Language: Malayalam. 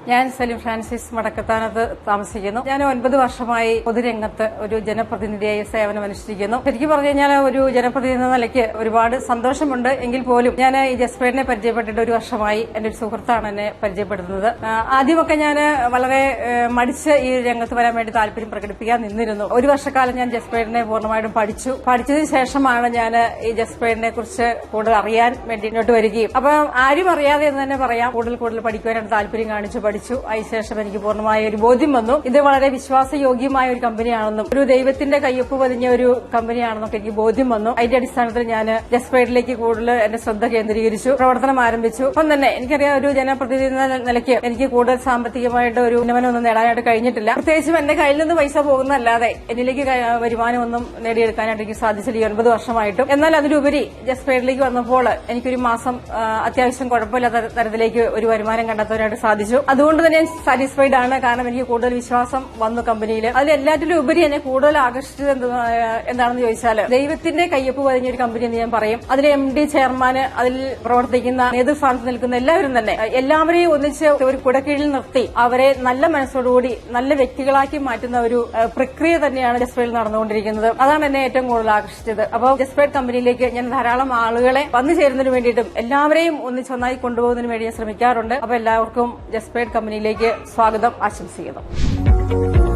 ഞാൻ സലീം ഫ്രാൻസിസ് മടക്കത്താനത്ത് താമസിക്കുന്നു. ഞാൻ 9 വർഷമായി പൊതുരംഗത്ത് ഒരു ജനപ്രതിനിധിയായി സേവനമനുഷ്ഠിക്കുന്നു. ശരിക്കും പറഞ്ഞു കഴിഞ്ഞാൽ ഒരു ജനപ്രതിനിധി എന്ന നിലയ്ക്ക് ഒരുപാട് സന്തോഷമുണ്ട്. എങ്കിൽ പോലും ഞാൻ ഈ ജസ്പ്രീതിനെ പരിചയപ്പെട്ടിട്ട് 1 വർഷമായി. എന്റെ ഒരു സുഹൃത്താണ് എന്നെ പരിചയപ്പെടുത്തുന്നത്. ആദ്യമൊക്കെ ഞാൻ വളരെ മടിച്ച് ഈ രംഗത്ത് വരാൻ വേണ്ടി താല്പര്യം പ്രകടിപ്പിക്കാൻ നിന്നിരുന്നു. 1 വർഷക്കാലം ഞാൻ ജസ്പ്രീതിനെ പൂർണ്ണമായിട്ടും പഠിച്ചതിന് ശേഷമാണ് ഞാൻ ഈ ജസ്പ്രീതിനെ കുറിച്ച് കൂടുതൽ അറിയാൻ വേണ്ടി ഇങ്ങോട്ട് വരികയും അപ്പൊ ആരും അറിയാതെ എന്ന് തന്നെ പറയാം കൂടുതൽ പഠിക്കുവാനായിട്ട് താല്പര്യം കാണിച്ചു പഠിച്ചു. അതിനുശേഷം എനിക്ക് പൂർണ്ണമായ ഒരു ബോധ്യം വന്നു. ഇത് വളരെ വിശ്വാസയോഗ്യമായ ഒരു കമ്പനിയാണെന്നും ഒരു ദൈവത്തിന്റെ കയ്യൊപ്പ് പതിഞ്ഞ ഒരു കമ്പനിയാണെന്നൊക്കെ എനിക്ക് ബോധ്യം വന്നു. അതിന്റെ അടിസ്ഥാനത്തിൽ ഞാൻ ജസ്പ്രീതിലേക്ക് കൂടുതൽ എന്റെ ശ്രദ്ധ കേന്ദ്രീകരിച്ചു, പ്രവർത്തനം ആരംഭിച്ചു. ഒപ്പം തന്നെ എനിക്കറിയാം ഒരു ജനപ്രതിനിധി എന്ന നിലയ്ക്ക് എനിക്ക് കൂടുതൽ സാമ്പത്തികമായിട്ട് ഒരു ഉന്നമനമൊന്നും നേടാനായിട്ട് കഴിഞ്ഞിട്ടില്ല. പ്രത്യേകിച്ചും എന്റെ കയ്യിൽ നിന്ന് പൈസ പോകുന്നതല്ലാതെ എന്നിലേക്ക് വരുമാനമൊന്നും നേടിയെടുക്കാനായിട്ട് എനിക്ക് സാധിച്ചില്ല ഈ 9 വർഷമായിട്ടും. എന്നാൽ അതിലുപരി ജസ്പ്രീതിലേക്ക് വന്നപ്പോൾ എനിക്കൊരു മാസം അത്യാവശ്യം കുഴപ്പമില്ലാത്ത തരത്തിലേക്ക് ഒരു വരുമാനം കണ്ടെത്താനായിട്ട് സാധിച്ചു. അതുകൊണ്ട് തന്നെ സാറ്റിസ്ഫൈഡ് ആണ്. കാരണം എനിക്ക് കൂടുതൽ വിശ്വാസം വന്നു കമ്പനിയിൽ. അതിൽ എല്ലാറ്റിലും ഉപരി എന്നെ കൂടുതൽ ആകർഷിച്ചത് എന്താണെന്ന് ചോദിച്ചാൽ ദൈവത്തിന്റെ കയ്യൊപ്പ് പതിഞ്ഞ ഒരു കമ്പനി എന്ന് ഞാൻ പറയും. അതിലെ MD, ചെയർമാന്, അതിൽ പ്രവർത്തിക്കുന്ന നേതൃസ്ഥാനത്ത് നിൽക്കുന്ന എല്ലാവരും തന്നെ എല്ലാവരെയും ഒന്നിച്ച് ഒരു കുടക്കീഴിൽ നിർത്തി അവരെ നല്ല മനസ്സോടുകൂടി നല്ല വ്യക്തികളാക്കി മാറ്റുന്ന ഒരു പ്രക്രിയ തന്നെയാണ് ജസ്പ്രീതിൽ നടന്നുകൊണ്ടിരിക്കുന്നത്. അതാണ് എന്നെ ഏറ്റവും കൂടുതൽ ആകർഷിച്ചത്. അപ്പോൾ ജസ്പ്രീത് കമ്പനിയിലേക്ക് ഞാൻ ധാരാളം ആളുകളെ വന്നു ചേരുന്നതിന് വേണ്ടിയിട്ടും എല്ലാവരെയും ഒന്നിച്ചൊന്നായി കൊണ്ടുപോകുന്നതിന് വേണ്ടി ഞാൻ ശ്രമിക്കാറുണ്ട്. അപ്പൊ എല്ലാവർക്കും ജസ്പ്രീത് കമ്പനിയിലേക്ക് സ്വാഗതം ആശംസിക്കുന്നു.